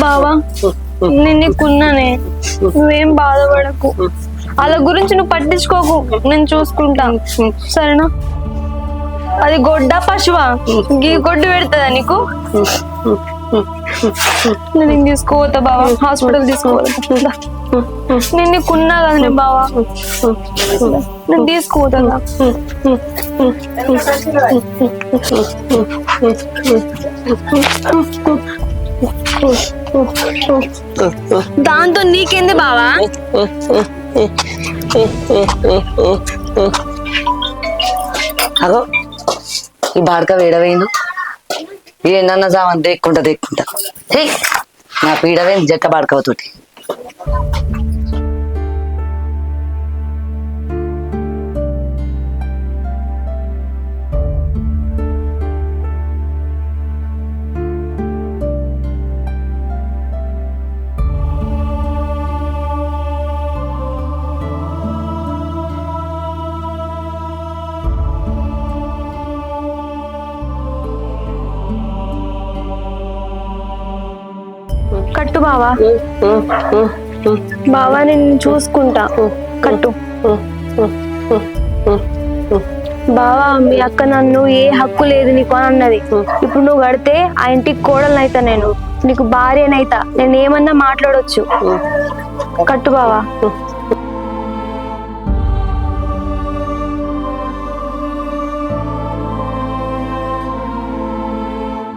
బావా నేను నీకున్నానే, నువ్వేం బాధపడకు. వాళ్ళ గురించి నువ్వు పట్టించుకోకు, నేను చూసుకుంటా సరేనా? అది గొడ్డ పశువా? గీ గొడ్డు పెడతదా నీకు? నేను తీసుకోవద్దా బావా, హాస్పిటల్ తీసుకోవద్దా? నేను నీకున్నా కదనే బావా, నేను తీసుకోవద్దా? దాంతో నీకేంది బావా? అగో ఈ బాడక వేడవేను ఏమన్నా సామాన్ దేక్కుంటా నా పీడవేంది జక్క బాడకవుతోటి. కట్టు బావా, బావా నేను చూసుకుంటా, కట్టు. బావా మీ అక్క నన్ను ఏ హక్కు లేదు నీకు అని అన్నది. ఇప్పుడు నువ్వు కడితే ఆ ఇంటికి కోడలనైతా, నేను నీకు భార్యనైతా, నేను ఏమన్నా మాట్లాడొచ్చు. కట్టు బావా.